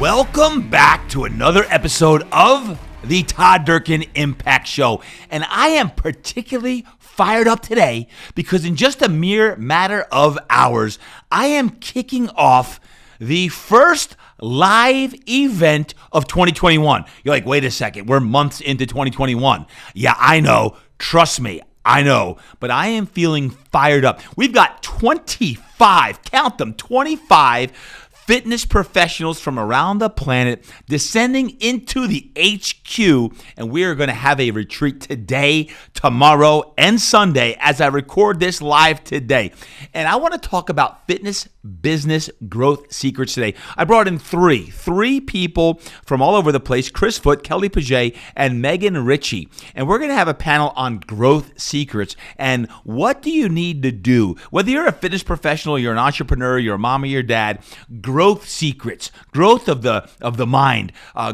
Welcome back to another episode of the Todd Durkin Impact Show. And I am particularly fired up today because in just a mere matter of hours, I am kicking off the first live event of 2021. You're like, wait a second, we're months into 2021. Yeah, I know. Trust me, I know. But I am feeling fired up. We've got 25, count them, 25 fitness professionals from around the planet descending into the HQ, and we are going to have a retreat today, tomorrow, and Sunday as I record this live today. And I want to talk about fitness business growth secrets today. I brought in three people from all over the place: Chris Foote, Kelli Piggee, and Megan Richey. And we're going to have a panel on growth secrets and what do you need to do, whether you're a fitness professional, you're an entrepreneur, you're a mom or your dad. Growth secrets, growth of the mind,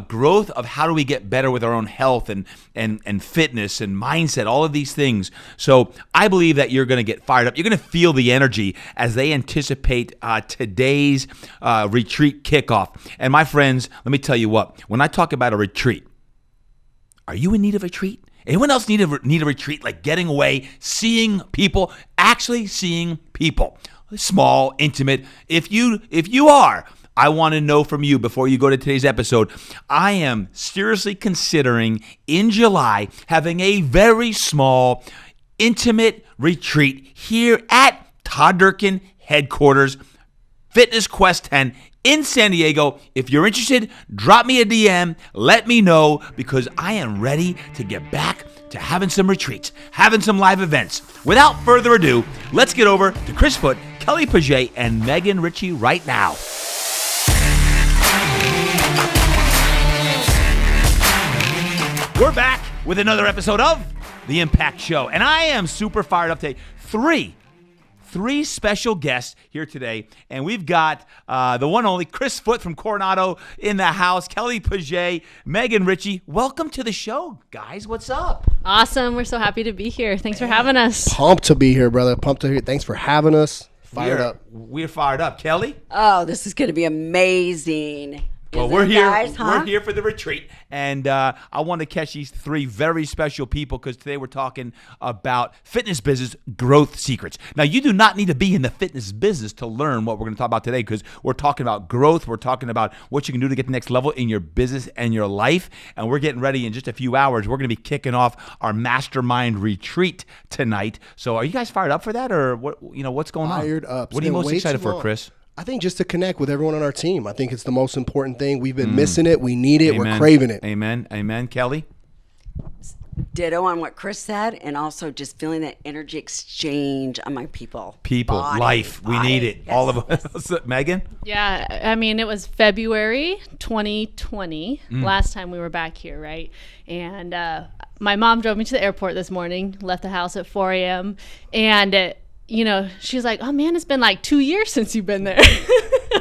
growth of how do we get better with our own health and fitness and mindset, all of these things. So I believe that you're going to get fired up. You're going to feel the energy as they anticipate today's retreat kickoff. And my friends, let me tell you what, when I talk about a retreat, are you in need of a retreat? Anyone else need a retreat, like getting away, seeing people, actually seeing people? Small, intimate. If you are, I want to know from you before you go to today's episode. I am seriously considering in July having a very small, intimate retreat here at Todd Durkin Headquarters, Fitness Quest 10 in San Diego. If you're interested, drop me a DM. Let me know because I am ready to get back to having some retreats, having some live events. Without further ado, let's get over to Chris Foote, Kelli Piggee, and Megan Richey right now. We're back with another episode of The Impact Show, and I am super fired up today. Three special guests here today, and we've got the one only Chris Foote from Coronado in the house, Kelli Piggee, Megan Richey. Welcome to the show, guys. What's up? Awesome. We're so happy to be here. Thanks for having us. Pumped to be here, brother. Pumped to hear. Thanks for having us. Fired up. We're fired up. Kelli? Oh, this is going to be amazing. Well, we're here. Guys, huh? We're here for the retreat, and I want to catch these three very special people because today we're talking about fitness business growth secrets. Now, you do not need to be in the fitness business to learn what we're going to talk about today because we're talking about growth. We're talking about what you can do to get the next level in your business and your life, and we're getting ready in just a few hours. We're going to be kicking off our Mastermind Retreat tonight. So, are you guys fired up for that, or what? You know, what's going on? Fired up. What are you most excited for, Chris? I think just to connect with everyone on our team. I think it's the most important thing. We've been missing it. We need it. Amen. We're craving it. Amen. Amen. Kelli? Ditto on what Chris said, and also just feeling that energy exchange on my people. Life. We need it. Yes. All of us. Megan? Yeah, I mean, it was February 2020, last time we were back here, right? And my mom drove me to the airport this morning, left the house at 4 a.m., and you know, she's like, oh man, it's been like 2 years since you've been there.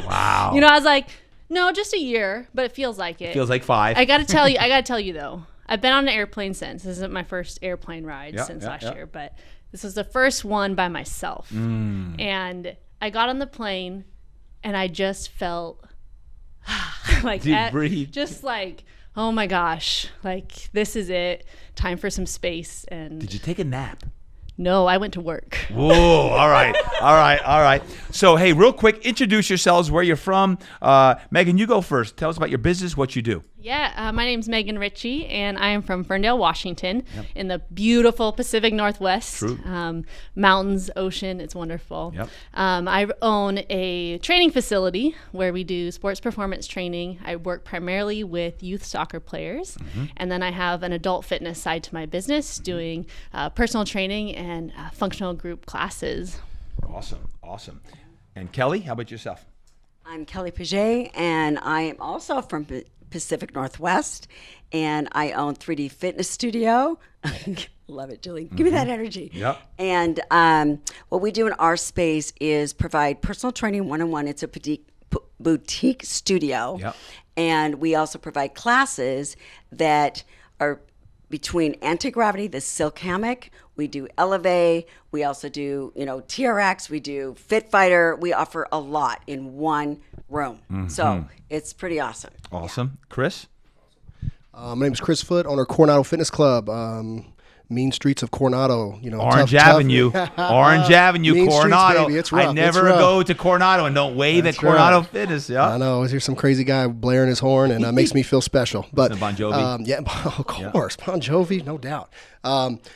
Wow. You know, I was like, no, just a year, but it feels like it. Feels like 5. I got to tell you though, I've been on an airplane since. This isn't my first airplane ride since last year, but this was the first one by myself. And I got on the plane and I just felt like, just like, oh my gosh, like this is it. Time for some space. And did you take a nap? No, I went to work. Whoa, all right. So, hey, real quick, introduce yourselves, where you're from. Megan, you go first. Tell us about your business, what you do. Yeah, my name's Megan Richey, and I am from Ferndale, Washington, in the beautiful Pacific Northwest. True. Mountains, ocean, it's wonderful. Yep. I own a training facility where we do sports performance training. I work primarily with youth soccer players, and then I have an adult fitness side to my business, doing personal training and functional group classes. Awesome. And Kelli, how about yourself? I'm Kelli Piggee, and I am also from Pacific Northwest, and I own 3D Fitness Studio. Love it, Julie. Give me that energy. Yep. And what we do in our space is provide personal training one-on-one. It's a boutique studio. Yep. And we also provide classes that are between anti-gravity, the silk hammock. We do Elevate. We also do, TRX. We do Fit Fighter. We offer a lot in one room. So it's pretty awesome. Awesome. Chris? My name is Chris Foote, owner of Coronado Fitness Club. Mean streets of Coronado, Orange Avenue, Orange Avenue, Mean Coronado. Streets, baby. It's rough. I never It's rough. go to Coronado and don't wave That's at Coronado right. Fitness. Yeah, I know. Here's some crazy guy blaring his horn, and makes me feel special. But Bon Jovi? yeah, of course, Bon Jovi, no doubt.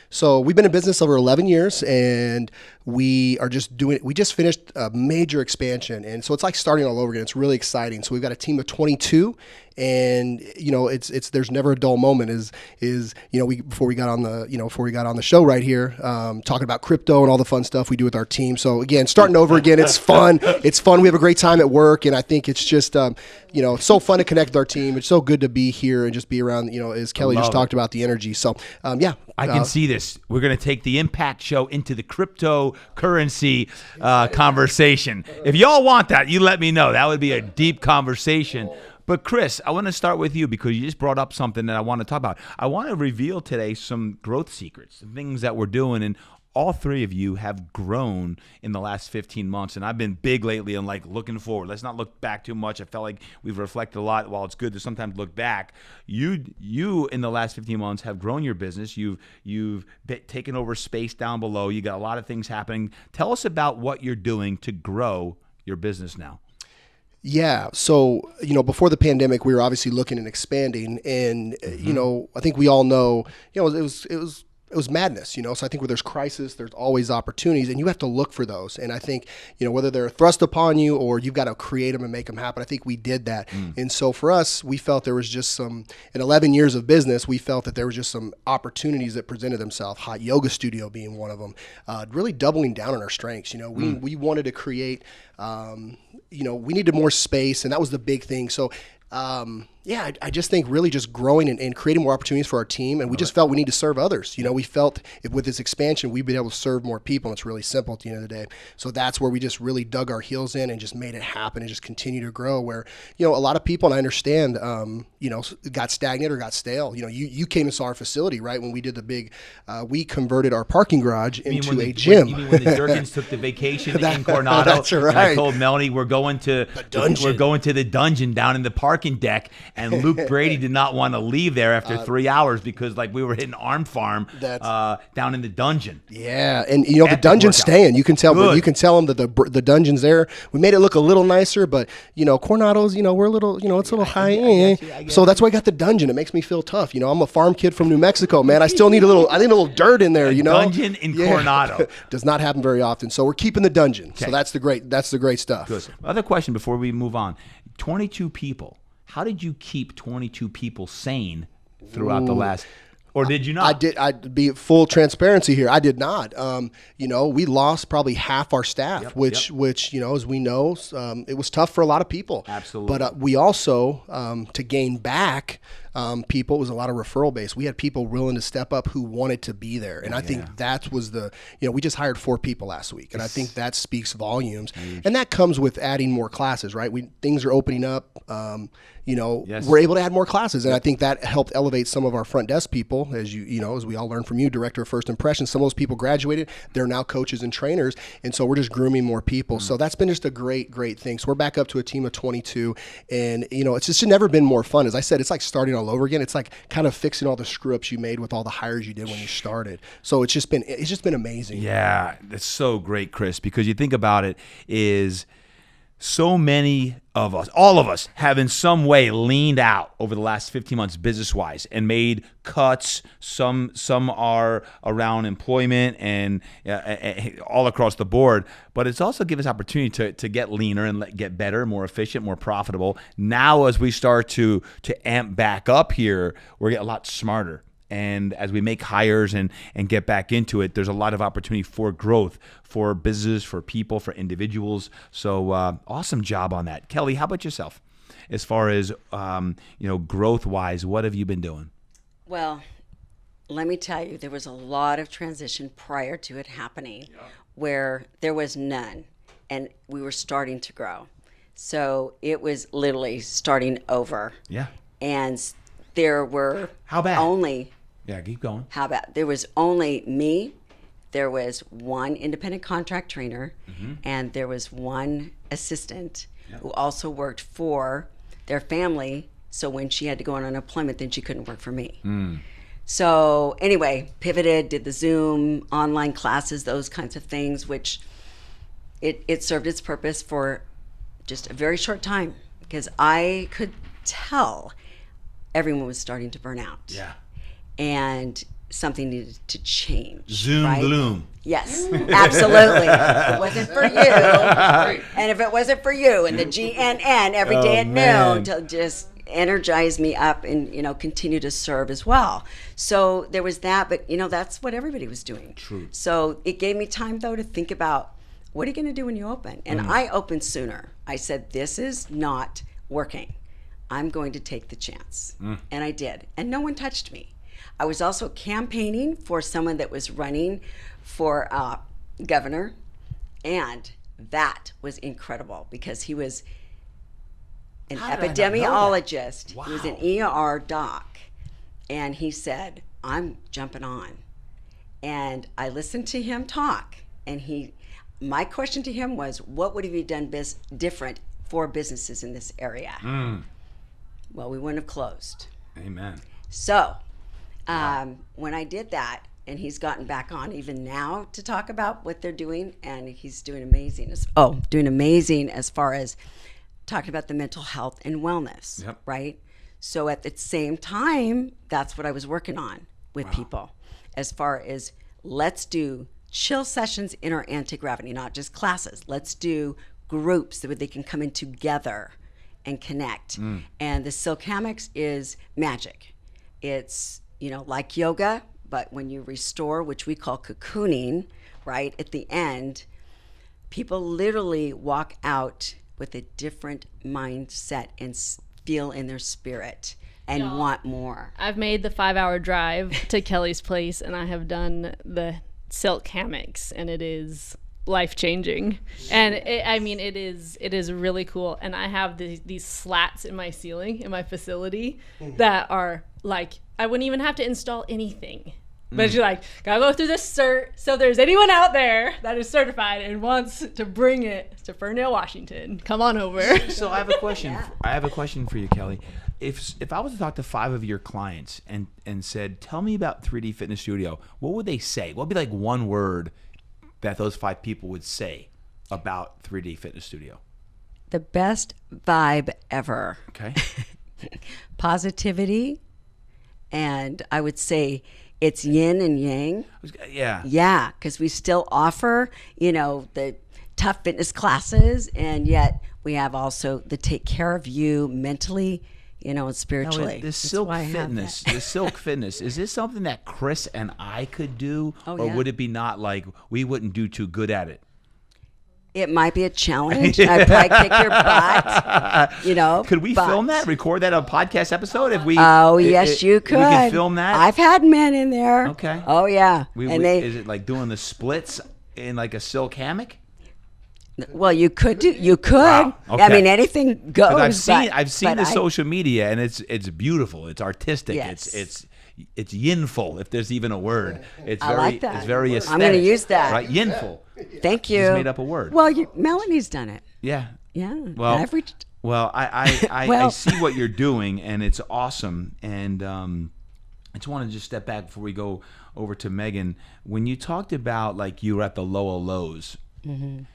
So we've been in business over 11 years, and we are just doing it. We just finished a major expansion, and so it's like starting all over again. It's really exciting. So we've got a team of 22, and it's there's never a dull moment. Before we got on the show right here, talking about crypto and all the fun stuff we do with our team. So again, starting over again, it's fun. It's fun. We have a great time at work, and I think it's just it's so fun to connect with our team. It's so good to be here and just be around. As Kelly just talked about, the energy. So yeah. I can see this. We're going to take the Impact Show into the cryptocurrency conversation. If y'all want that, you let me know. That would be a deep conversation. But Chris, I want to start with you because you just brought up something that I want to talk about. I want to reveal today some growth secrets, some things that we're doing, and all three of you have grown in the last 15 months, and I've been big lately on looking forward. Let's not look back too much. I felt like we've reflected a lot. While it's good to sometimes look back, you in the last 15 months have grown your business. You've taken over space down below. You got a lot of things happening. Tell us about what you're doing to grow your business now. Yeah. So, before the pandemic, we were obviously looking and expanding, and I think we all know, it was madness, So I think where there's crisis, there's always opportunities, and you have to look for those. And I think, whether they're thrust upon you or you've got to create them and make them happen, I think we did that. And so for us, we felt there was just in 11 years of business, we felt that there was just some opportunities that presented themselves, hot yoga studio being one of them, really doubling down on our strengths. We wanted to create, we needed more space, and that was the big thing. So, I just think really just growing and creating more opportunities for our team. And we just felt we need to serve others. We felt with this expansion, we'd be able to serve more people. And it's really simple at the end of the day. So that's where we just really dug our heels in and just made it happen and just continue to grow where, a lot of people, and I understand, got stagnant or got stale. You came and saw our facility, right? When we did the big, we converted our parking garage into a gym. You mean when the Durkins took the vacation in Coronado? That's right. And I told Melanie we're going to the dungeon down in the parking deck. And Luke Brady did not want to leave there after 3 hours because we were hitting Arm Farm down in the dungeon. Yeah, and the dungeon's staying. You can tell. Good. You can tell them that the dungeon's there. We made it look a little nicer, but Coronado's we're a little it's a little high. So that's why I got the dungeon. It makes me feel tough. I'm a farm kid from New Mexico, man. I still need a little dirt in there. Dungeon in Coronado does not happen very often. So we're keeping the dungeon. Okay. So that's the great stuff. Good. Other question before we move on: 22 people. How did you keep 22 people sane throughout the last, or did you not? I'd be full transparency here. I did not. We lost probably half our staff, which as we know, it was tough for a lot of people. Absolutely. But we also, to gain back people, it was a lot of referral base. We had people willing to step up who wanted to be there. And I think that was we just hired 4 people last week. And I think that speaks volumes. And that comes with adding more classes, right? Things are opening up. We're able to add more classes. And I think that helped elevate some of our front desk people, as as we all learned from you, Director of First Impressions. Some of those people graduated. They're now coaches and trainers. And so we're just grooming more people. So that's been just a great, great thing. So we're back up to a team of 22. And, it's just never been more fun. As I said, it's like starting all over again. It's like kind of fixing all the screw ups you made with all the hires you did when you started. So it's just been amazing. Yeah, that's so great, Chris, because you think about it is so many of us, all of us, have in some way leaned out over the last 15 months business-wise and made cuts. Some are around employment and all across the board. But it's also given us opportunity to get leaner and get better, more efficient, more profitable. Now as we start to amp back up here, we're getting a lot smarter. And as we make hires and get back into it, there's a lot of opportunity for growth, for business, for people, for individuals. So awesome job on that. Kelli, how about yourself? As far as growth-wise, what have you been doing? Well, let me tell you, there was a lot of transition prior to it happening where there was none, and we were starting to grow. So it was literally starting over. Yeah. And there were How bad? only... Yeah, keep going. How about there was only me, there was one independent contract trainer, and there was one assistant who also worked for their family. So when she had to go on unemployment, then she couldn't work for me. So anyway, pivoted, did the Zoom, online classes, those kinds of things, which it served its purpose for just a very short time, because I could tell everyone was starting to burn out. Yeah. And something needed to change. Zoom right? gloom. Yes, absolutely. If it wasn't for you, and if it wasn't for you, and the GNN every day at noon to just energize me up and, continue to serve as well. So there was that, but, that's what everybody was doing. True. So it gave me time, though, to think about, what are you going to do when you open? And I opened sooner. I said, this is not working. I'm going to take the chance. And I did. And no one touched me. I was also campaigning for someone that was running for governor, and that was incredible because he was an epidemiologist. Wow. He was an ER doc, and he said, I'm jumping on. And I listened to him talk, and my question to him was, what would have you done different for businesses in this area? Well, we wouldn't have closed. Amen. So when I did that, and he's gotten back on even now to talk about what they're doing, and he's doing amazing. Doing amazing as far as talking about the mental health and wellness, right? So at the same time, that's what I was working on with people, as far as let's do chill sessions in our anti-gravity, not just classes. Let's do groups that they can come in together and connect. And the silk hammocks is magic. It's, like yoga, but when you restore, which we call cocooning, right, at the end, people literally walk out with a different mindset and feel in their spirit and want more. I've made the 5-hour drive to Kelli's place, and I have done the silk hammocks, and it is life-changing. And it is really cool. And I have these slats in my ceiling in my facility that are like, I wouldn't even have to install anything. But you're like, gotta go through this cert. So if there's anyone out there that is certified and wants to bring it to Ferndale, Washington, come on over. So I have a question. I have a question for you, Kelli. If I was to talk to 5 of your clients and said, tell me about 3D Fitness Studio, what would they say? What would be like one word that those 5 people would say about 3D Fitness Studio? The best vibe ever. Okay. Positivity. And I would say it's yin and yang. Yeah. Yeah, because we still offer, the tough fitness classes, and yet we have also the take care of you mentally, and spiritually. Now, the silk fitness, is this something that Chris and I could do? Or would it be not like we wouldn't do too good at it? It might be a challenge. I'd probably kick your butt, Could we film that? Record that on a podcast episode? Yes, you could. We can film that? I've had men in there. Okay. Oh, yeah. Is it like doing the splits in like a silk hammock? Well, you could. Wow. Okay. I mean, anything goes. I've seen the social media, and it's beautiful. It's artistic. Yes. It's yinful, if there's even a word. I like that. It's very aesthetic. I'm going to use that. Right, yinful. Thank you. Just made up a word. Well, Melanie's done it. Yeah. Yeah. Well, I see what you're doing, and it's awesome. And I just want to just step back before we go over to Megan. When you talked about like you were at the low of lows, isn't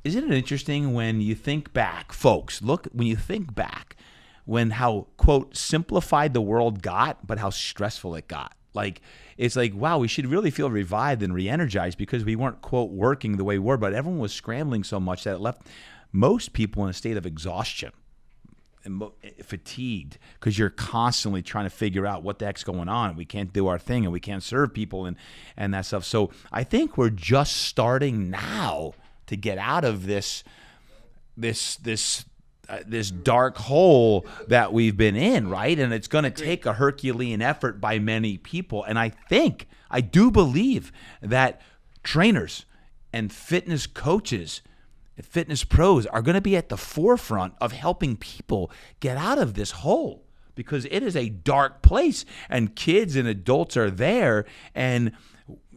it interesting when you think back, folks? When you think back, when how quote simplified the world got, but how stressful it got. Like it's like, wow, we should really feel revived and re-energized because we weren't quote working the way we were, but everyone was scrambling so much that it left most people in a state of exhaustion and fatigued because you're constantly trying to figure out what the heck's going on. We can't do our thing and we can't serve people and that stuff. So I think we're just starting now to get out of this dark hole that we've been in, right? And it's going to take a Herculean effort by many people. And I do believe that trainers and fitness coaches, fitness pros are going to be at the forefront of helping people get out of this hole because it is a dark place and kids and adults are there. And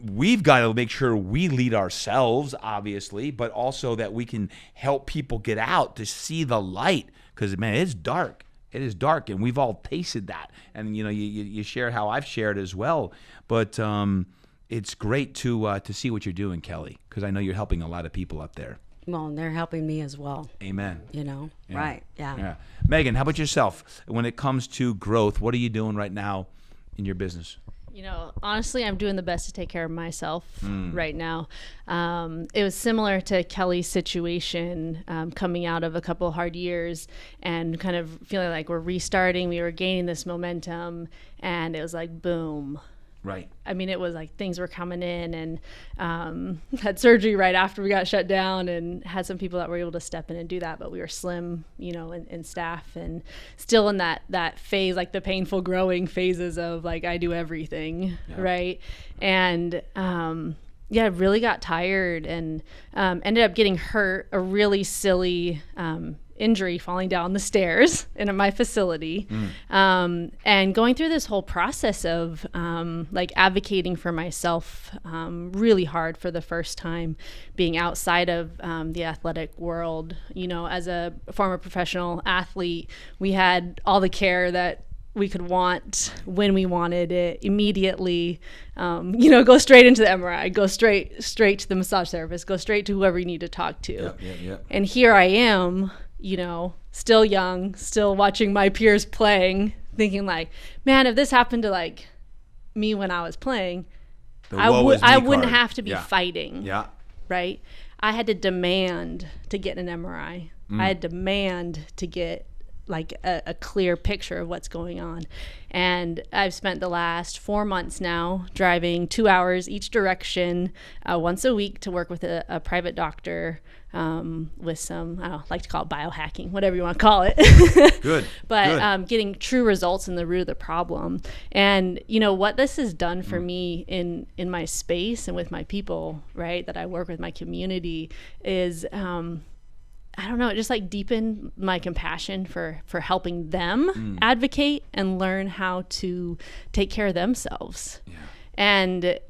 we've got to make sure we lead ourselves, obviously, but also that we can help people get out to see the light. Because, man, it's dark. It is dark, and we've all tasted that. And, you share how I've shared as well. But it's great to see what you're doing, Kelli, because I know you're helping a lot of people up there. Well, and they're helping me as well. Amen. Yeah. Right, yeah. Megan, how about yourself? When it comes to growth, what are you doing right now in your business? Honestly, I'm doing the best to take care of myself right now. It was similar to Kelli's situation, coming out of a couple of hard years and kind of feeling like we're restarting. We were gaining this momentum, and it was like, boom. Right. I mean, it was like things were coming in, and had surgery right after we got shut down, and had some people that were able to step in and do that, but we were slim, in staff, and still in that phase, like the painful growing phases of like, I do everything. Yeah. Right. And, I really got tired and ended up getting hurt, a really silly injury falling down the stairs in my facility, and going through this whole process of like advocating for myself, really hard for the first time, being outside of the athletic world. As a former professional athlete, we had all the care that we could want when we wanted it immediately. Go straight into the MRI, go straight to the massage therapist, go straight to whoever you need to talk to. Yeah. And here I am, still young, still watching my peers playing, thinking like, man, if this happened to like me when I was playing, I wouldn't have to be fighting. Yeah. Right. I had to demand to get an MRI. I had to demand to get like a clear picture of what's going on. And I've spent the last 4 months now driving 2 hours each direction, once a week, to work with a private doctor, with some, I don't know, like to call it biohacking, whatever you want to call it. Good. But Good. Getting true results in the root of the problem. And what this has done for me in my space and with my people, right, that I work with, my community, is I don't know, it just like deepened my compassion for helping them advocate and learn how to take care of themselves. Yeah. And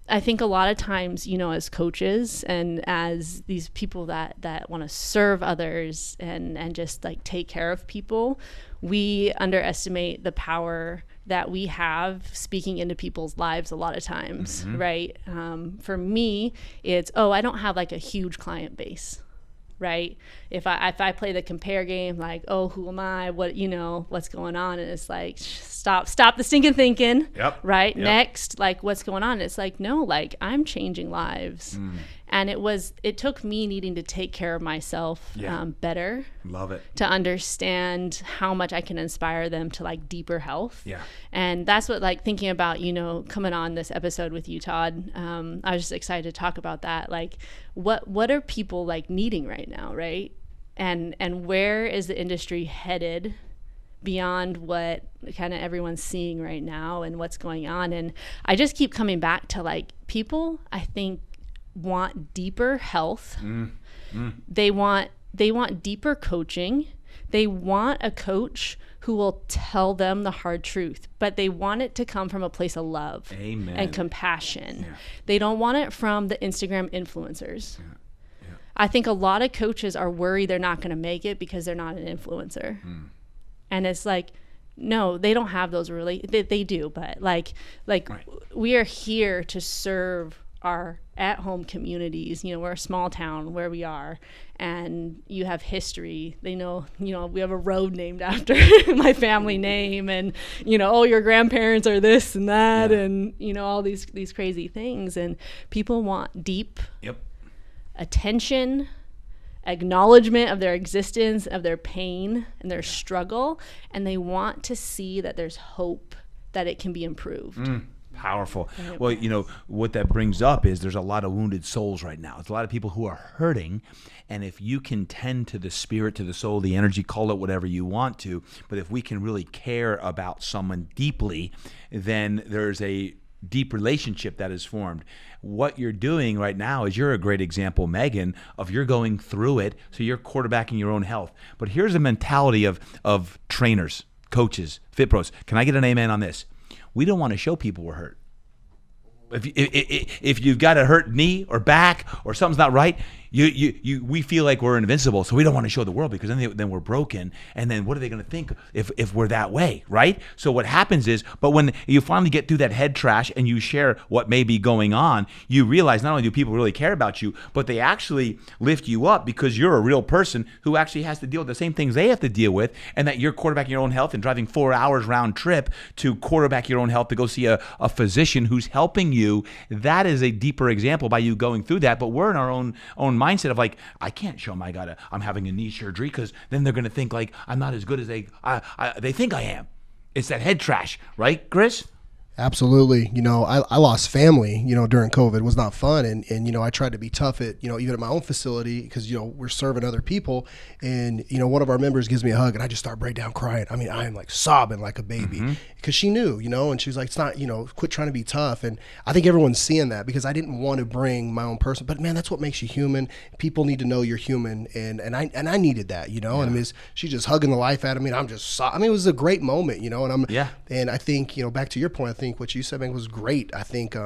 I think a lot of times, as coaches and as these people that want to serve others and just like take care of people, we underestimate the power that we have speaking into people's lives a lot of times, right? For me, it's, I don't have like a huge client base. Right. If I play the compare game, like, who am I? What, what's going on? And it's like, stop the stinking thinking. Yep. Right. Yep. Next, like, what's going on? It's like, no, like, I'm changing lives. And it took me needing to take care of myself better. Love it. To understand how much I can inspire them to like deeper health. Yeah. And that's what, like, thinking about, coming on this episode with you, Todd, I was just excited to talk about that. Like, what are people like needing right now, right? And where is the industry headed beyond what kind of everyone's seeing right now and what's going on? And I just keep coming back to like, people, I think, want deeper health. They want deeper coaching. They want a coach who will tell them the hard truth, but they want it to come from a place of love. Amen. And compassion. Yeah. They don't want it from the Instagram influencers. Yeah. I think a lot of coaches are worried they're not going to make it because they're not an influencer. And it's like, no, they don't have those they do, but like right. We are here to serve our at-home communities. We're a small town where we are, and you have history. They know, we have a road named after my family name, and your grandparents are this and that, and all these crazy things. And people want deep attention, acknowledgement of their existence, of their pain and their struggle, and they want to see that there's hope, that it can be improved. Powerful. Well, what that brings up is there's a lot of wounded souls right now. There's a lot of people who are hurting, and if you can tend to the spirit, to the soul, the energy, call it whatever you want to, but if we can really care about someone deeply, then there's a deep relationship that is formed. What you're doing right now is, you're a great example, Megan, of you're going through it, so you're quarterbacking your own health. But here's the mentality of trainers, coaches, fit pros. Can I get an amen on this? We don't want to show people we're hurt. if you've got a hurt knee or back or something's not right, we feel like we're invincible, so we don't want to show the world because then we're broken, and then what are they going to think if we're that way, right? So what happens is, but when you finally get through that head trash and you share what may be going on, you realize not only do people really care about you, but they actually lift you up because you're a real person who actually has to deal with the same things they have to deal with, and that you're quarterbacking your own health and driving 4 hours round trip to quarterback your own health to go see a physician who's helping you. That is a deeper example by you going through that, but we're in our own mindset of like, I can't show them I'm having a knee surgery because then they're going to think like I'm not as good as they think I am. It's that head trash, right, Chris? Absolutely. I lost family, during COVID. It was not fun. And I tried to be tough at, even at my own facility because, we're serving other people. And, one of our members gives me a hug and I just start break down crying. I mean, I am like sobbing like a baby because she knew, and she was like, it's not, quit trying to be tough. And I think everyone's seeing that because I didn't want to bring my own person, but man, that's what makes you human. People need to know you're human. And I needed that, And I mean, she's just hugging the life out of me. And I'm just, it was a great moment, and I think, back to your point, I think what you said, man, was great. I think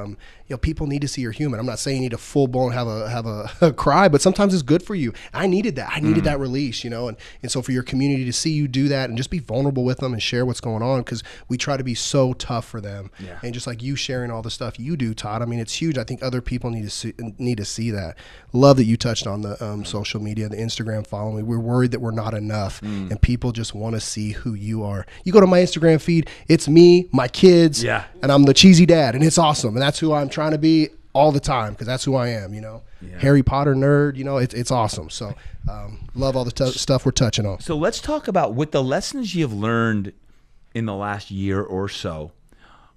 people need to see you're human. I'm not saying you need to full blown have a cry, but sometimes it's good for you. I needed that. I needed that release, and so for your community to see you do that and just be vulnerable with them and share what's going on, because we try to be so tough for them. Yeah. And just like you sharing all the stuff you do, Todd. I mean, it's huge. I think other people need to see that. Love that you touched on the social media, the Instagram following. We're worried that we're not enough, and people just want to see who you are. You go to my Instagram feed, it's me, my kids. Yeah. And I'm the cheesy dad, and it's awesome. And that's who I'm trying to be all the time because that's who I am, Harry Potter nerd, it's awesome. So love all the stuff we're touching on. So let's talk about with the lessons you've learned in the last year or so,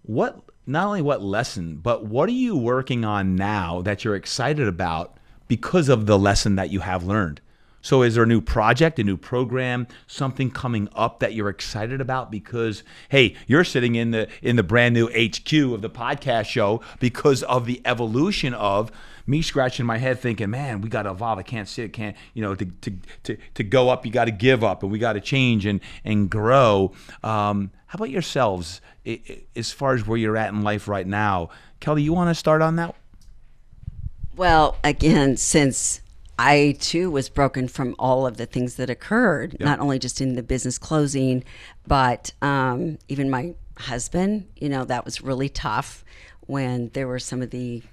not only what lesson, but what are you working on now that you're excited about because of the lesson that you have learned? So is there a new project, a new program, something coming up that you're excited about because, hey, you're sitting in the brand new HQ of the podcast show because of the evolution of me scratching my head thinking, man, we got to evolve. I can't sit, to go up, you got to give up and we got to change and grow. How about yourselves as far as where you're at in life right now? Kelli, you want to start on that? Well, again, since I too was broken from all of the things that occurred, not only just in the business closing, but even my husband, that was really tough when there were some of the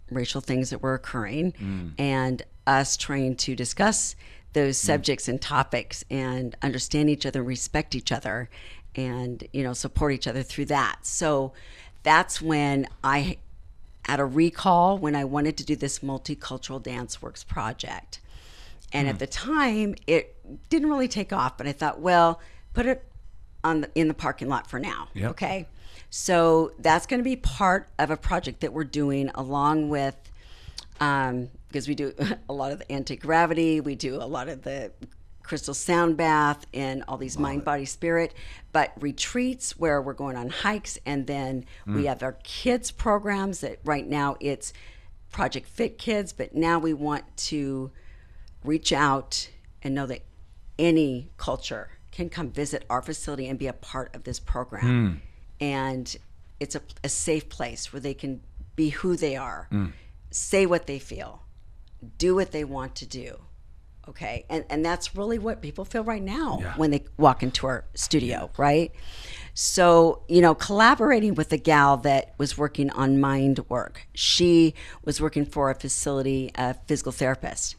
racial things that were occurring and us trying to discuss those subjects and topics and understand each other, respect each other, and, support each other through that. So that's when I had a recall when I wanted to do this Multicultural Dance Works project. And at the time, it didn't really take off, but I thought, well, put it in the parking lot for now, okay? So that's going to be part of a project that we're doing along with, because we do a lot of the anti-gravity, we do a lot of the crystal sound bath and all these mind, body, spirit, but retreats where we're going on hikes, and then we have our kids programs that right now it's Project Fit Kids, but now we want to reach out and know that any culture can come visit our facility and be a part of this program. And it's a safe place where they can be who they are, say what they feel, do what they want to do. Okay, and that's really what people feel right now when they walk into our studio, right? So, collaborating with a gal that was working on mind work. She was working for a facility, a physical therapist.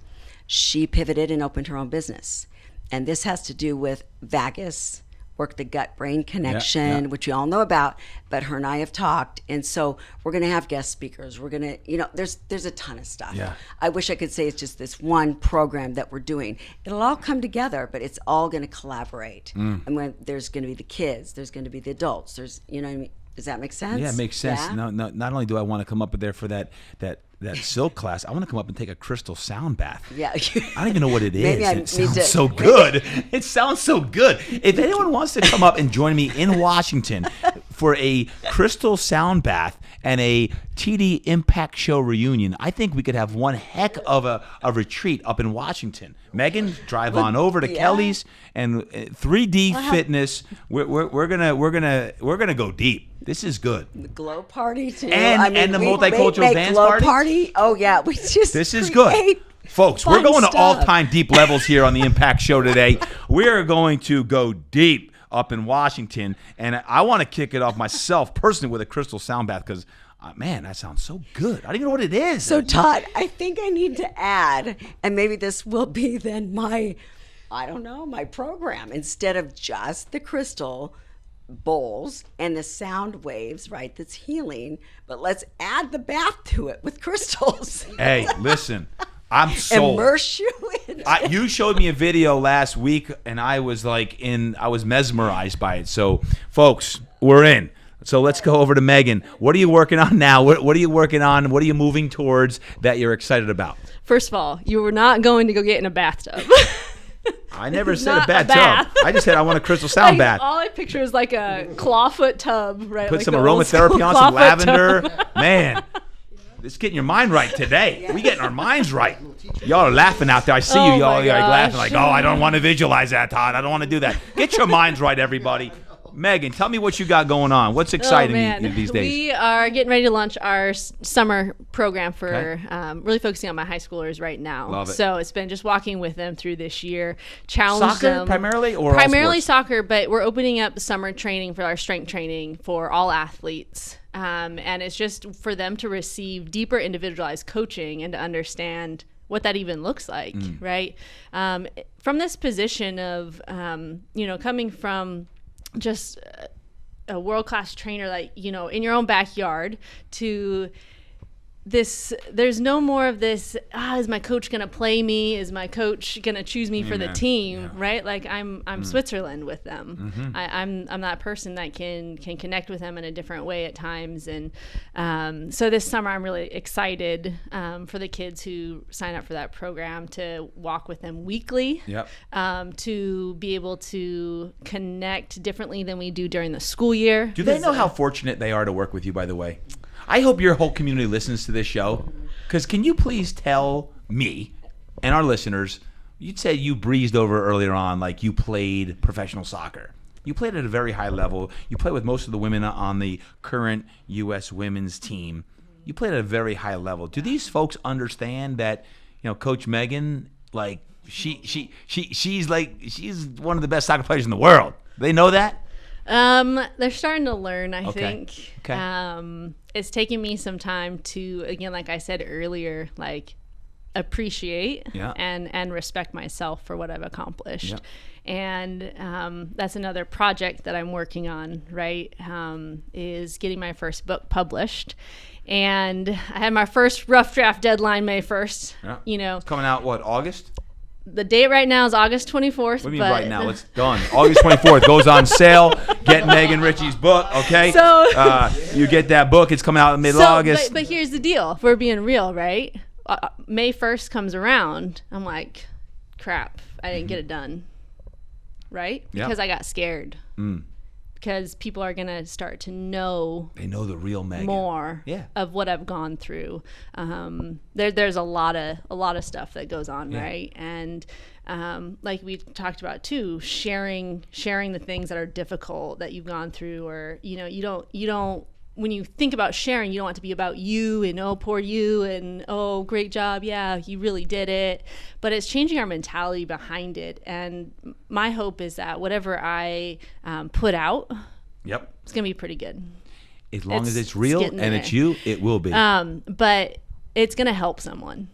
She pivoted and opened her own business. And this has to do with vagus, work the gut-brain connection, which we all know about, but her and I have talked. And so we're going to have guest speakers. We're going to, there's a ton of stuff. Yeah. I wish I could say it's just this one program that we're doing. It'll all come together, but it's all going to collaborate. And when there's going to be the kids, there's going to be the adults. There's, what I mean? Does that make sense? Yeah, it makes sense. Yeah? No, not only do I want to come up there for that that silk class, I want to come up and take a crystal sound bath. Yeah. I don't even know what it is. Maybe I It need sounds to- so good. It sounds so good. If anyone wants to come up and join me in Washington for a crystal sound bath and a TD Impact Show reunion, I think we could have one heck of a retreat up in Washington. Megan, drive on over to Kelly's and 3D Fitness. We're gonna go deep. This is good. The glow party too. And the we multicultural make dance glow party? Oh yeah, we just This is good. create Folks, fun we're going to stuff. all-time deep levels here on the Impact Show today. We're going to go deep up in Washington, and I want to kick it off myself personally with a crystal sound bath because, man, that sounds so good. I don't even know what it is. So Todd, I think I need to add, and maybe this will be then my program instead of just the crystal bowls and the sound waves, right? That's healing, but let's add the bath to it with crystals. Hey, listen, I'm sold. Immerse you in. You showed me a video last week, and I was mesmerized by it. So, folks, we're in. So let's go over to Megan. What are you working on now? What are you working on? What are you moving towards that you're excited about? First of all, you were not going to go get in a bathtub. I never said a Not a bad bath. tub. I just said I want a crystal sound bath. All I picture is like a clawfoot tub, right? Put like some the old aromatherapy school on, some clawfoot lavender. tub. Man, this is getting your mind right today. We getting our minds right. Y'all are laughing out there. I see Oh you. Y'all my are laughing gosh. like, oh, I don't want to visualize that, Todd. I don't want to do that. Get your minds right, everybody. Megan, tell me what you got going on. What's exciting these days? We are getting ready to launch our summer program for really focusing on my high schoolers right now. Love it. So it's been just walking with them through this year, challenge Soccer them. primarily or all primarily sports? soccer, but we're opening up summer training for our strength training for all athletes. And it's just for them to receive deeper individualized coaching and to understand what that even looks like, right? From this position of, coming from just a world-class trainer, like, in your own backyard, to this, there's no more of this, is my coach going to play me? Is my coach going to choose me for the team? Right? Like I'm Switzerland with them. I'm that person that can connect with them in a different way at times. And so this summer I'm really excited for the kids who sign up for that program to walk with them weekly. Yep. To be able to connect differently than we do during the school year. Do they know how fortunate they are to work with you, by the way? I hope your whole community listens to this show. Because can you please tell me and our listeners, you said you breezed over earlier on, like you played professional soccer. You played at a very high level. You play with most of the women on the current U.S. women's team. You played at a very high level. Do these folks understand that, Coach Megan, like, she's one of the best soccer players in the world? They know that? They're starting to learn, I think. Okay. It's taken me some time to, again, like I said earlier, like appreciate and respect myself for what I've accomplished. Yeah. And that's another project that I'm working on, right, is getting my first book published. And I had my first rough draft deadline May 1st. Yeah. It's coming out, what, August? The date right now is August 24th. What do you mean right now? It's done. August 24th goes on sale. Get Megan Richey's book, okay? So you get that book. It's coming out in mid-August. But here's the deal. If we're being real, right? May 1st comes around. I'm like, crap, I didn't get it done. Right? Yeah. Because I got scared. Because people are going to start to know. They know the real Megan. More of what I've gone through. There's a lot of stuff that goes on, right? And like we talked about too, sharing the things that are difficult that you've gone through, or you don't. When you think about sharing, you don't want it to be about you and, oh, poor you, and, oh, great job, yeah, you really did it. But it's changing our mentality behind it. And my hope is that whatever I put out, it's going to be pretty good. As long as it's real and it's you, it will be. But it's going to help someone.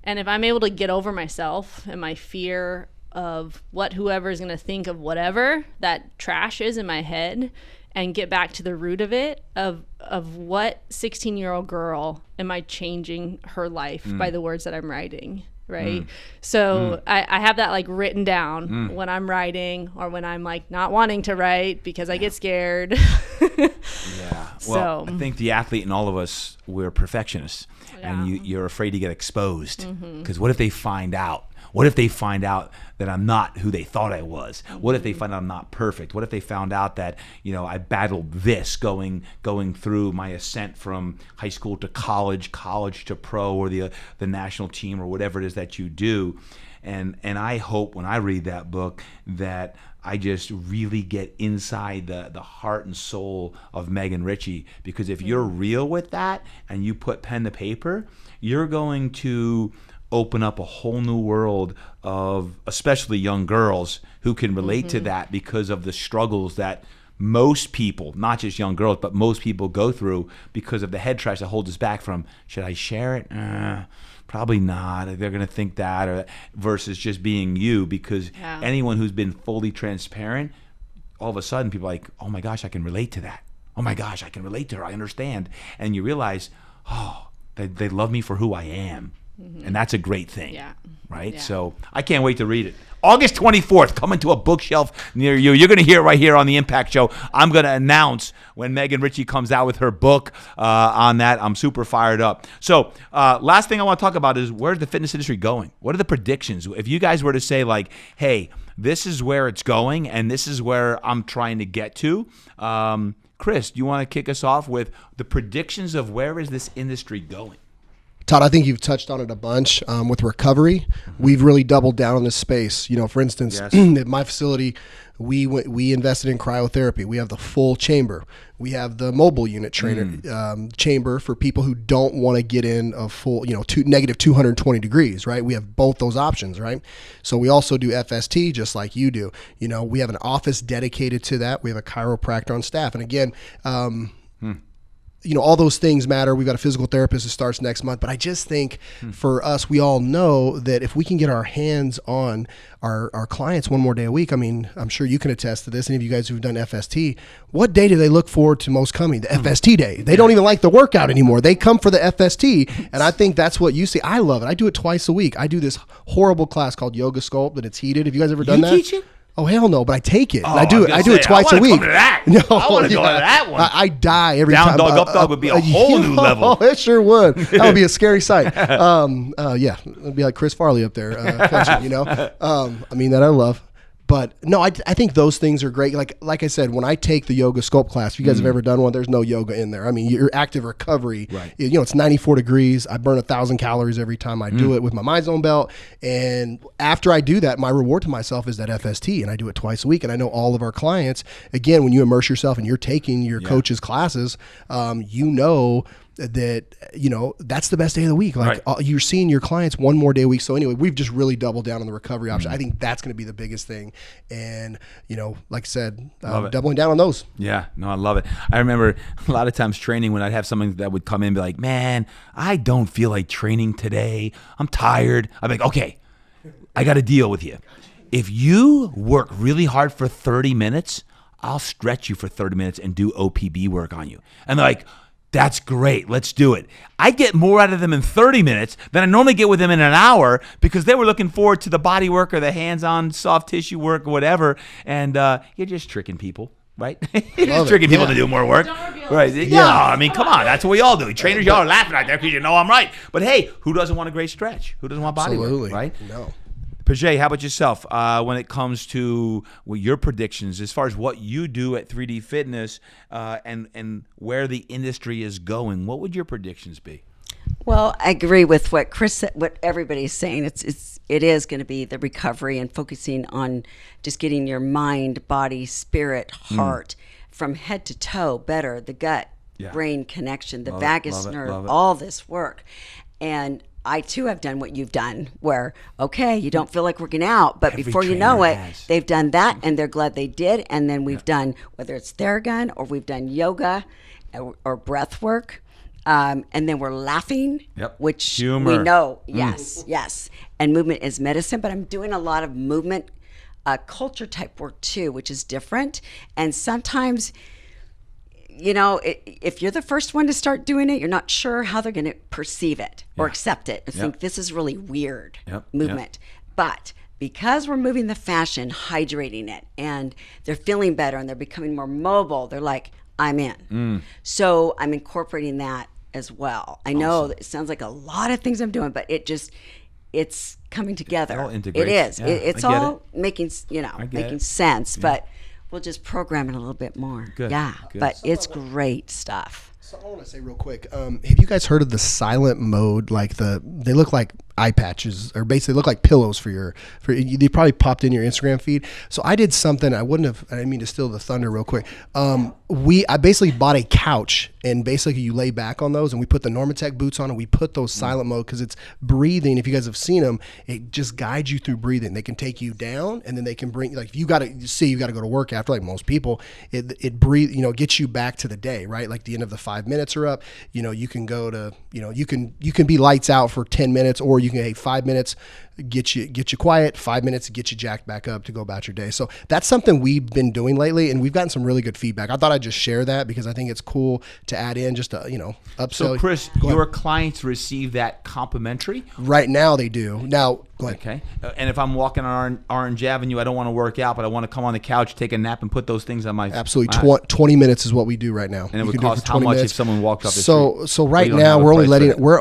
And if I'm able to get over myself and my fear of what whoever is going to think of whatever that trash is in my head, and get back to the root of it, of what 16-year-old girl am I changing her life by the words that I'm writing? right? So I have that like written down when I'm writing or when I'm like not wanting to write because I get scared. Yeah. Well, I think the athlete and all of us, we're perfectionists, and you're afraid to get exposed because what if they find out? What if they find out that I'm not who they thought I was? What if they find out I'm not perfect? What if they found out that, you know, I battled this going through my ascent from high school to college to pro, or the national team, or whatever it is that you do? And I hope when I read that book that I just really get inside the heart and soul of Megan Richey, because if you're real with that and you put pen to paper, you're going to open up a whole new world of especially young girls who can relate to that because of the struggles that most people, not just young girls, but most people go through because of the head trash that holds us back from, should I share it? Probably not. They're going to think that, or versus just being you, because anyone who's been fully transparent, all of a sudden people are like, oh my gosh, I can relate to that. Oh my gosh, I can relate to her. I understand. And you realize, oh, they love me for who I am. And that's a great thing, right? So I can't wait to read it. August 24th, coming to a bookshelf near you. You're going to hear it right here on the Impact Show. I'm going to announce when Megan Richey comes out with her book on that. I'm super fired up. So last thing I want to talk about is, where's the fitness industry going? What are the predictions? If you guys were to say like, hey, this is where it's going and this is where I'm trying to get to. Chris, do you want to kick us off with the predictions of where is this industry going? Todd, I think you've touched on it a bunch with recovery. We've really doubled down on this space. You know, for instance, at my facility, we invested in cryotherapy. We have the full chamber. We have the mobile unit trainer chamber for people who don't want to get in a full, negative 220 degrees, right? We have both those options, right? So we also do FST just like you do. You know, we have an office dedicated to that. We have a chiropractor on staff. And again, all those things matter. We've got a physical therapist that starts next month. But I just think for us, we all know that if we can get our hands on our clients one more day a week, I mean, I'm sure you can attest to this. Any of you guys who've done FST, what day do they look forward to most coming? The FST day. They don't even like the workout anymore. They come for the FST. And I think that's what you see. I love it. I do it twice a week. I do this horrible class called Yoga Sculpt, and it's heated. Have you guys ever done that? You teach it? Oh, hell no, but I take it. I do it twice a week. I want to go to that one. I die every Down time. dog, up dog would be a whole new level. Oh, it sure would. That would be a scary sight. It'd be like Chris Farley up there coaching, I mean, that I love. But no, I think those things are great. Like I said, when I take the yoga sculpt class, if you guys have ever done one, there's no yoga in there. I mean, your active recovery, right. It's 94 degrees. I burn 1,000 calories every time I do it with my MyZone belt. And after I do that, my reward to myself is that FST, and I do it twice a week. And I know all of our clients, again, when you immerse yourself and you're taking your coach's classes, that that's the best day of the week. Like you're seeing your clients one more day a week. So anyway, we've just really doubled down on the recovery option. I think that's going to be the biggest thing. And like I said, doubling down on those. Yeah, no, I love it. I remember a lot of times training when I'd have someone that would come in and be like, man, I don't feel like training today. I'm tired. I'm like, okay, I got to deal with you. If you work really hard for 30 minutes, I'll stretch you for 30 minutes and do OPB work on you. And they're like, that's great. Let's do it. I get more out of them in 30 minutes than I normally get with them in an hour because they were looking forward to the body work or the hands-on soft tissue work or whatever. And you're just tricking people, right? You're just tricking people to do more work. Right. Yeah. I mean, come on. That's what we all do. Trainers, y'all are laughing out there because you know I'm right. But hey, who doesn't want a great stretch? Who doesn't want body work, right? No. Piggee, how about yourself when it comes to your predictions as far as what you do at 3D Fitness and where the industry is going? What would your predictions be? Well, I agree with what Chris said, what everybody's saying. It is going to be the recovery and focusing on just getting your mind, body, spirit, heart from head to toe better, the gut, brain connection, the vagus nerve, all this work. And I too have done what you've done where, okay, you don't feel like working out, but before you know it, they've done that and they're glad they did. And then we've done, whether it's Theragun or we've done yoga or breath work. And then we're laughing, which humor. We know, yes. And movement is medicine, but I'm doing a lot of movement culture type work too, which is different. And sometimes if you're the first one to start doing it, you're not sure how they're going to perceive it or accept it. I think this is really weird movement. But because we're moving the fashion, hydrating it, and they're feeling better and they're becoming more mobile, they're like, I'm in. So I'm incorporating that as well. I know that it sounds like a lot of things I'm doing, but it's coming together. It all integrates. It is. Yeah, It's all making sense, Yeah. but we'll just program it a little bit more. Good. Yeah, Good. but it's great stuff. So I want to say real quick, have you guys heard of the silent mode? Like they look like eye patches, or basically look like pillows for they probably popped in your Instagram feed. So I did something I didn't mean to steal the thunder real quick. I basically bought a couch, and basically you lay back on those, and we put the Normatec boots on, and we put those silent mode because it's breathing. If you guys have seen them, it just guides you through breathing. They can take you down, and then they can bring, like, if you got to go to work after, like most people, it breathe, gets you back to the day, right? Like the end of the 5 minutes are up, you can go to, you can be lights out for 10 minutes, or you can, 5 minutes, get you quiet, 5 minutes, get you jacked back up to go about your day. So that's something we've been doing lately, and we've gotten some really good feedback. I thought I'd just share that because I think it's cool to add in, just to, upsell. So Chris, your clients receive that complimentary? Right now they do. Now, go ahead. Okay. And if I'm walking on Orange Avenue, I don't want to work out, but I want to come on the couch, take a nap, and put those things on my... Absolutely. 20 minutes is what we do right now. And it would cost how much if someone walked up the street? So right now we're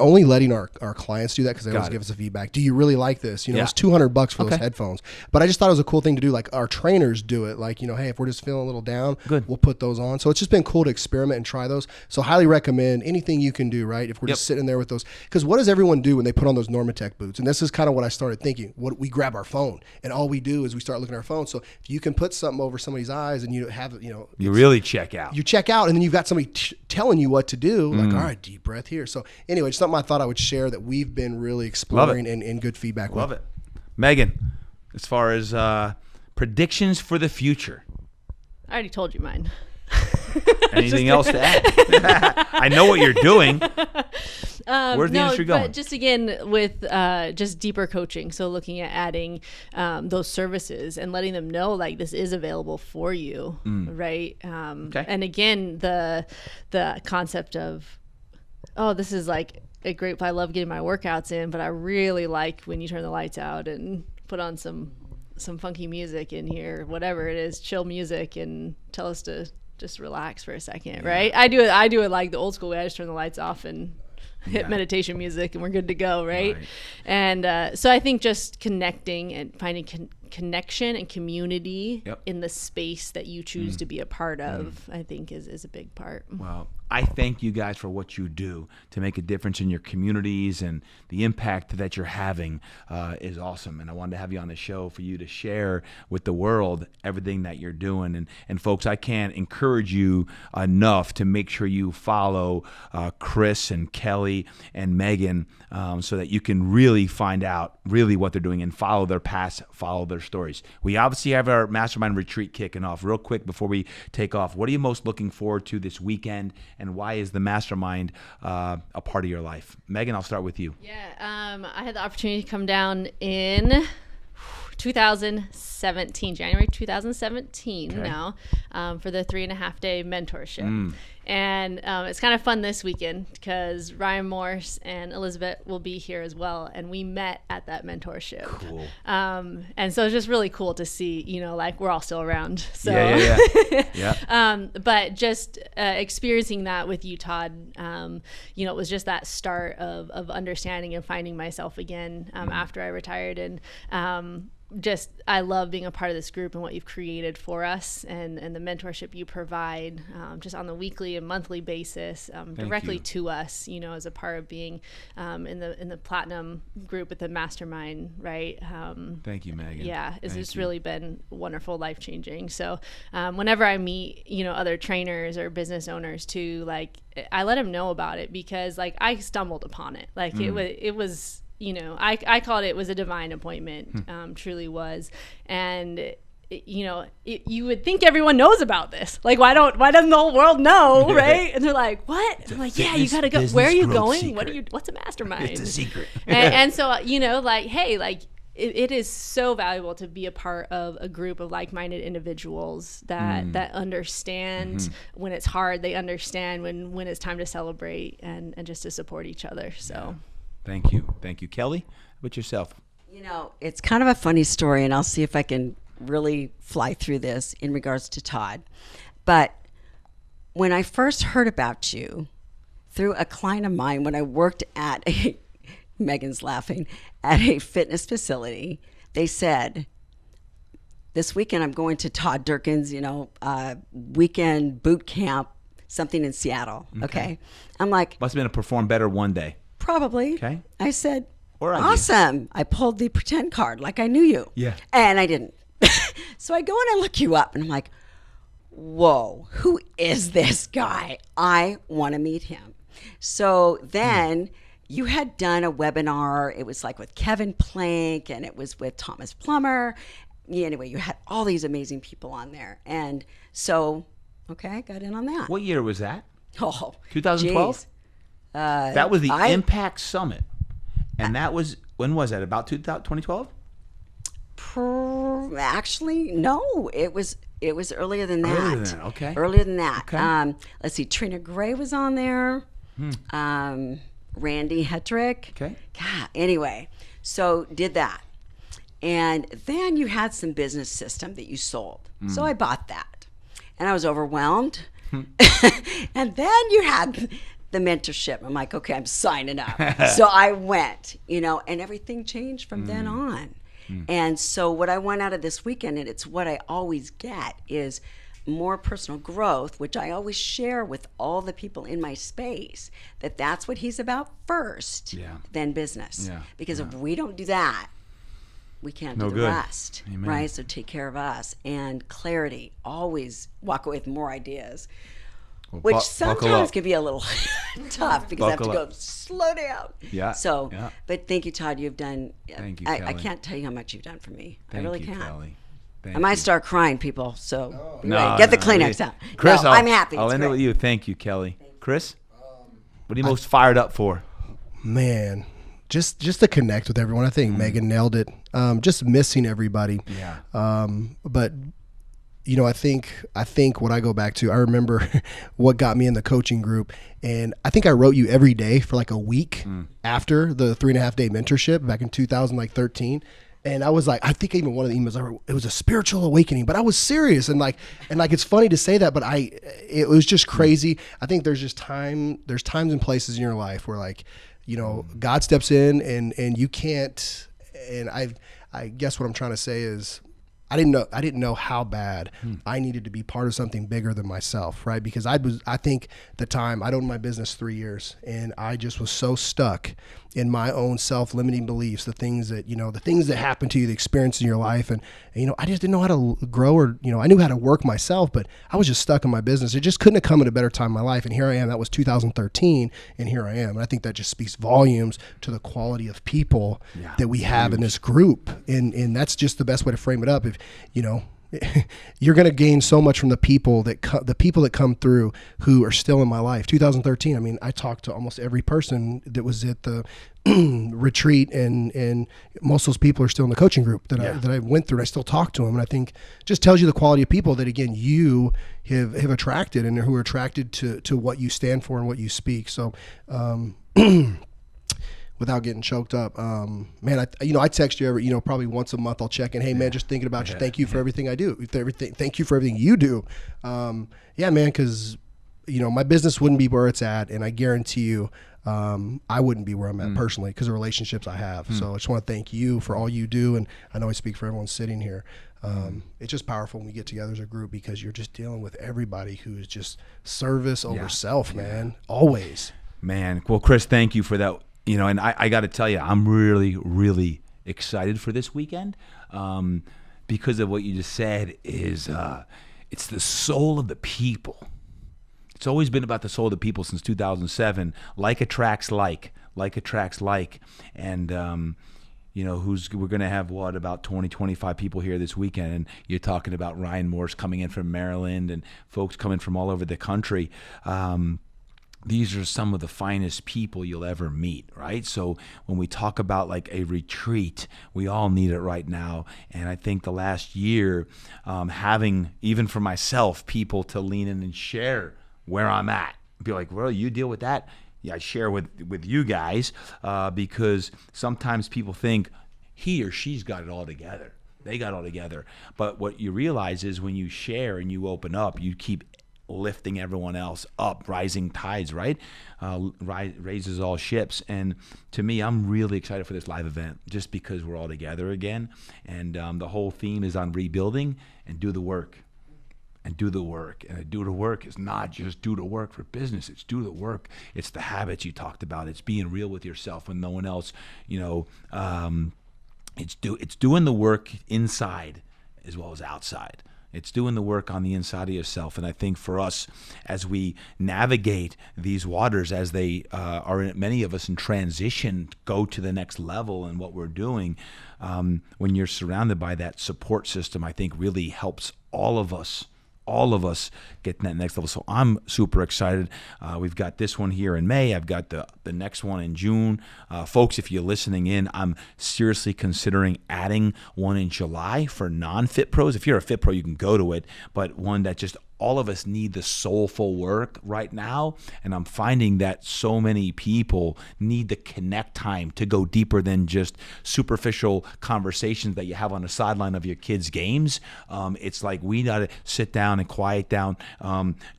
only letting our clients do that because they always give us a feedback. Do you really like this? It's $200 for those headphones. But I just thought it was a cool thing to do. Like our trainers do it. Like, hey, if we're just feeling a little down, we'll put those on. So it's just been cool to experiment and try those. So highly recommend anything you can do, right? If we're just sitting there with those, because what does everyone do when they put on those Normatec boots? And this is kind of what I started thinking. We grab our phone, and all we do is we start looking at our phone. So if you can put something over somebody's eyes, and you have, you really check out. You check out, and then you've got somebody telling you what to do. Like, all right, deep breath here. So anyway, just something I thought I would share that we've been really exploring and good feedback. Love it. Megan, as far as predictions for the future. I already told you mine. Anything else to add? I know what you're doing. Where's the industry going? But just again with just deeper coaching. So looking at adding those services and letting them know like this is available for you, right? And again, the concept of, this is like a great. I love getting my workouts in, but I really like when you turn the lights out and put on some funky music in here, whatever it is, chill music, and tell us to just relax for a second, right? I do it like the old school way. I just turn the lights off and hit meditation music, and we're good to go, right? And so I think just connecting and finding connection and community in the space that you choose to be a part of, I think is a big part. Well, I thank you guys for what you do to make a difference in your communities, and the impact that you're having is awesome. And I wanted to have you on the show for you to share with the world everything that you're doing. And folks, I can't encourage you enough to make sure you follow Chris and Kelli and Megan so that you can really find out really what they're doing and follow their past, follow their stories. We obviously have our Mastermind Retreat kicking off. Real quick before we take off, what are you most looking forward to this weekend, and why is the Mastermind a part of your life? Megan, I'll start with you. Yeah, I had the opportunity to come down in 2017, January 2017 now, for the 3.5-day mentorship. And it's kind of fun this weekend because Ryan Morse and Elizabeth will be here as well. And we met at that mentorship. Cool. And so it's just really cool to see, like we're all still around. So, Yeah. But just experiencing that with you, Todd, it was just that start of understanding and finding myself again after I retired. And I love being a part of this group and what you've created for us, and the mentorship you provide just on the weekly and monthly basis directly to us, as a part of being in the platinum group at the Mastermind, right? Thank you, Megan. Yeah, it's just really been wonderful, life-changing. So whenever I meet, other trainers or business owners too, like I let them know about it because like I stumbled upon it. Like it was I called it was a divine appointment, truly was. And you would think everyone knows about this. Like, why doesn't the whole world know, right? And they're like, what? I'm like, yeah, you gotta go. Where are you going? Secret. What's a mastermind? It's a secret. and so, like, hey, like, it is so valuable to be a part of a group of like-minded individuals that understand when it's hard. They understand when it's time to celebrate and just to support each other. So Thank you. Kelli, how about yourself? It's kind of a funny story, and I'll see if I can really fly through this in regards to Todd. But when I first heard about you through a client of mine, when I worked at Megan's laughing, at a fitness facility, they said, this weekend I'm going to Todd Durkin's, weekend boot camp, something in Seattle. Okay. I'm like, Must have been a Perform Better one day. probably. Okay. I said, Or idea. awesome. I pulled the pretend card like I knew you. Yeah. And I didn't. So I go and I look you up and I'm like, whoa, who is this guy? I want to meet him. So then you had done a webinar. It was like with Kevin Plank and it was with Thomas Plummer. Anyway, you had all these amazing people on there. And so, okay, I got in on that. What year was that? Oh, 2012? geez. That was the Impact Summit. And that was, when was that? About 2012? Actually, no. It was earlier than that. Earlier than that, okay. Earlier than that. Okay. Let's see. Trina Gray was on there. Randy Hetrick. Okay. God, anyway, so did that. And then you had some business system that you sold. So I bought that. And I was overwhelmed. And then you had the mentorship. I'm like, okay, I'm signing up. So I went, and everything changed from then on. And so what I want out of this weekend, and it's what I always get, is more personal growth, which I always share with all the people in my space, that's what he's about first, then business. Yeah. Because if we don't do that, we can't do the rest, right? So take care of us. And clarity, always walk away with more ideas. Well, Which sometimes can be a little tough because I have to go slow down. Yeah. So, yeah. But thank you, Todd. You've done. Thank you, I Kelli. can't tell you how much you've done for me. Thank I really you, can't. Kelli. Thank I might you. start crying, people. So be No, ready. Get the no, Kleenex out. Chris, No, I'm happy. I'll It's end it great. with you. Thank you, Kelli. Chris, what are you most fired up for? Man, just to connect with everyone. I think Megan nailed it. Just missing everybody. Yeah. But I think what I go back to, I remember what got me in the coaching group, and I think I wrote you every day for like a week after the 3.5 day mentorship back in 2013. And I was like, I think even one of the emails I wrote, it was a spiritual awakening, but I was serious. And it's funny to say that, but it was just crazy. I think there's times and places in your life where God steps in and you can't, and I guess what I'm trying to say is, I didn't know how bad I needed to be part of something bigger than myself, right? Because I think the time I'd owned my business 3 years, and I just was so stuck in my own self-limiting beliefs, the things that happen to you, the experience in your life, and I just didn't know how to grow, or I knew how to work myself, but I was just stuck in my business. It just couldn't have come at a better time in my life, and here I am. That was 2013, and here I am. And I think that just speaks volumes to the quality of people that we have in this group, and that's just the best way to frame it up. If you're going to gain so much from the people that come through who are still in my life. 2013. I mean, I talked to almost every person that was at the retreat, and most of those people are still in the coaching group that I went through. And I still talk to them, and I think just tells you the quality of people that, again, you have attracted, and who are attracted to what you stand for and what you speak. So, without getting choked up, man, I text you every, probably once a month. I'll check in. Hey, man, just thinking about you. Thank you for everything I do. Thank you for everything you do. Yeah, man, because my business wouldn't be where it's at, and I guarantee you, I wouldn't be where I'm at personally because of relationships I have. So I just want to thank you for all you do, and I know I speak for everyone sitting here. It's just powerful when we get together as a group because you're just dealing with everybody who is just service over self, man. Always. Man, well, Chris, thank you for that. And I got to tell you, I'm really, really excited for this weekend because of what you just said. It's the soul of the people. It's always been about the soul of the people since 2007. Like attracts like attracts like. And, we're going to have, about 20, 25 people here this weekend. And you're talking about Ryan Morse coming in from Maryland and folks coming from all over the country. these are some of the finest people you'll ever meet, right? So when we talk about like a retreat, we all need it right now. And I think the last year, having, even for myself, people to lean in and share where I'm at, be like, well, you deal with that. Yeah, I share with you guys because sometimes people think he or she's got it all together. They got it all together. But what you realize is when you share and you open up, you keep lifting everyone else up. Rising tides, right? Raises all ships. And to me, I'm really excited for this live event just because we're all together again. And the whole theme is on rebuilding and do the work. And do the work. And do the work is not just do the work for business. It's do the work. It's the habits you talked about. It's being real with yourself when no one else, it's doing the work inside as well as outside. It's doing the work on the inside of yourself. And I think for us, as we navigate these waters, as they are, many of us in transition, go to the next level in what we're doing, when you're surrounded by that support system, I think really helps all of us get to that next level. So I'm super excited. We've got this one here in May. I've got the next one in June. Folks, if you're listening in, I'm seriously considering adding one in July for non-fit pros. If you're a fit pro, you can go to it, but one that just all of us need the soulful work right now. And I'm finding that so many people need the connect time to go deeper than just superficial conversations that you have on the sideline of your kids' games. It's like we got to sit down and quiet down,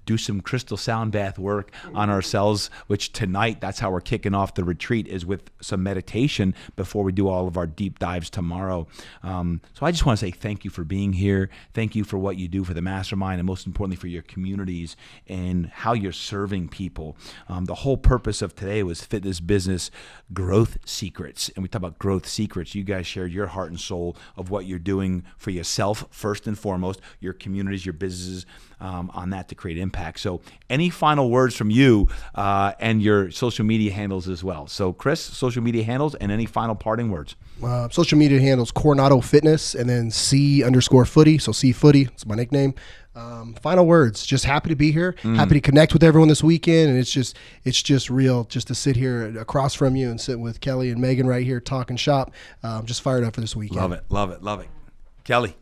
do some crystal sound bath work on ourselves, which tonight, that's how we're kicking off the retreat, is with some meditation before we do all of our deep dives tomorrow. So I just want to say thank you for being here. Thank you for what you do for the Mastermind, and most importantly, for your communities and how you're serving people. The whole purpose of today was Fitness Business Growth Secrets. And we talk about growth secrets. You guys shared your heart and soul of what you're doing for yourself, first and foremost, your communities, your businesses, on that to create impact. So any final words from you and your social media handles as well. So Chris, social media handles and any final parting words. Social media handles Coronado Fitness and then C_Foote. So C Foote, it's my nickname. Final words, just happy to be here, happy to connect with everyone this weekend. And it's just real just to sit here across from you and sit with Kelli and Megan right here talking shop. Just fired up for this weekend. Love it. Kelli.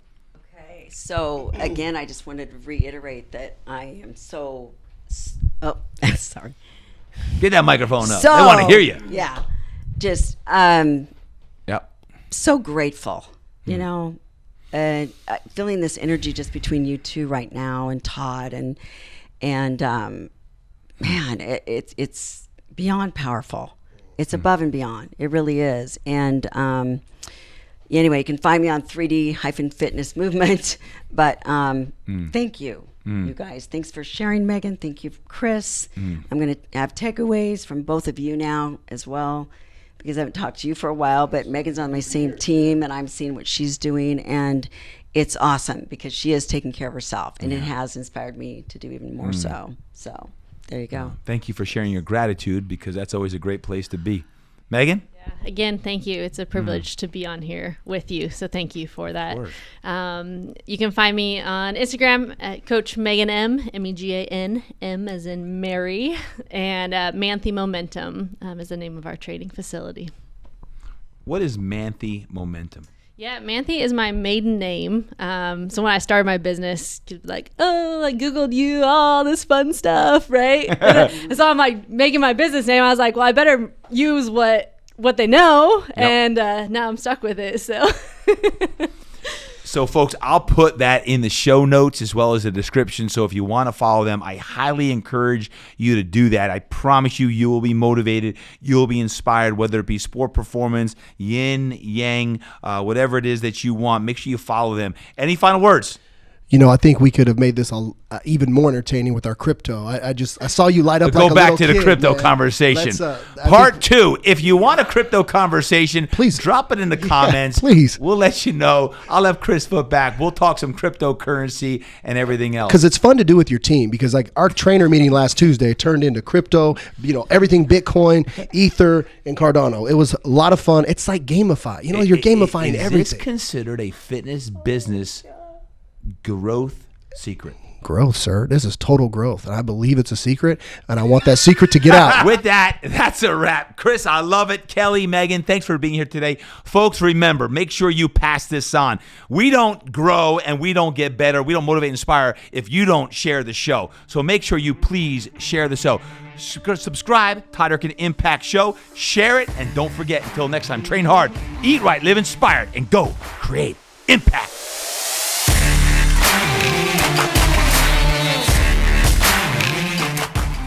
Okay, so again, I just wanted to reiterate that I am so, sorry. Get that microphone up. They want to hear you. Yeah. Just, so grateful, feeling this energy just between you two right now and Todd and man, it's beyond powerful. It's above and beyond. It really is. And anyway, you can find me on 3D-Fitness Movement. But thank you, you guys. Thanks for sharing, Megan. Thank you, Chris. I'm going to have takeaways from both of you now as well, because I haven't talked to you for a while, but Megan's on my same team and I'm seeing what she's doing, and it's awesome because she is taking care of herself, and it has inspired me to do even more so. So there you go. Thank you for sharing your gratitude, because that's always a great place to be. Megan? Yeah. Again, thank you. It's a privilege to be on here with you. So thank you for that. You can find me on Instagram at Coach Megan M, Megan, M as in Mary, and Manthey Momentum is the name of our training facility. What is Manthey Momentum? Yeah, Manthey is my maiden name. So when I started my business, like, I Googled you, all this fun stuff, right? And so I'm like making my business name. I was like, well, I better use what they know. Yep. And now I'm stuck with it. So folks, I'll put that in the show notes as well as the description. So if you want to follow them, I highly encourage you to do that. I promise you will be motivated. You'll be inspired, whether it be sport performance, yin, yang, whatever it is that you want. Make sure you follow them. Any final words? I think we could have made this even more entertaining with our crypto. I saw you light up. Go back to the crypto conversation. Part 2. If you want a crypto conversation, please drop it in the comments. Please. We'll let you know. I'll have Chris Foote back. We'll talk some cryptocurrency and everything else. Because it's fun to do with your team. Because like our trainer meeting last Tuesday turned into crypto, everything Bitcoin, Ether, and Cardano. It was a lot of fun. It's like gamify. You're gamifying everything. Is this considered a fitness business growth secret? Growth, sir. This is total growth. And I believe it's a secret, and I want that secret to get out. With that, that's a wrap. Chris, I love it. Kelli, Megan, thanks for being here today. Folks, remember, make sure you pass this on. We don't grow and we don't get better. We don't motivate and inspire if you don't share the show. So make sure you please share the show. Subscribe, Todd Durkin Impact Show. Share it, and don't forget, until next time, train hard, eat right, live inspired, and go create impact.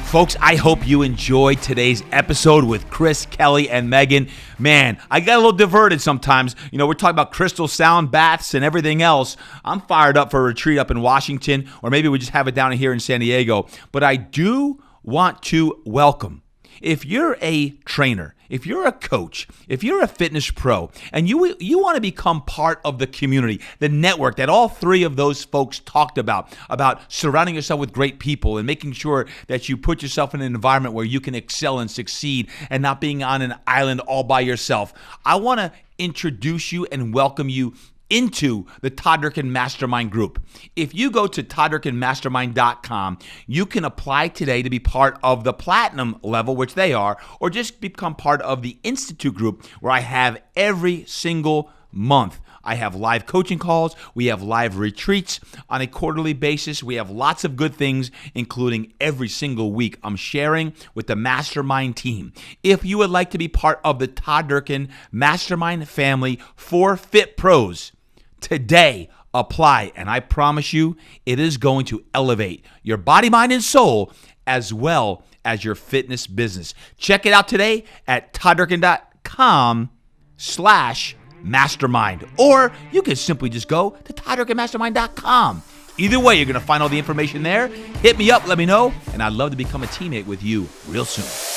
Folks, I hope you enjoyed today's episode with Chris, Kelli, and Megan. Man, I got a little diverted sometimes. You know, we're talking about crystal sound baths and everything else. I'm fired up for a retreat up in Washington, or maybe we just have it down here in San Diego. But I do want to welcome, if you're a trainer, if you're a coach, if you're a fitness pro, and you want to become part of the community, the network that all three of those folks talked about surrounding yourself with great people and making sure that you put yourself in an environment where you can excel and succeed and not being on an island all by yourself, I want to introduce you and welcome you into the Todd Durkin Mastermind Group. If you go to ToddDurkinMastermind.com, you can apply today to be part of the Platinum level, which they are, or just become part of the Institute group, where I have every single month. I have live coaching calls. We have live retreats on a quarterly basis. We have lots of good things, including every single week I'm sharing with the Mastermind team. If you would like to be part of the Todd Durkin Mastermind family for Fit Pros, today apply, and I promise you it is going to elevate your body, mind, and soul, as well as your fitness business. Check it out today at ToddDurkin.com/mastermind, or you can simply just go to ToddDurkinMastermind.com. Either way, you're going to find all the information there. Hit me up, let me know, and I'd love to become a teammate with you real soon.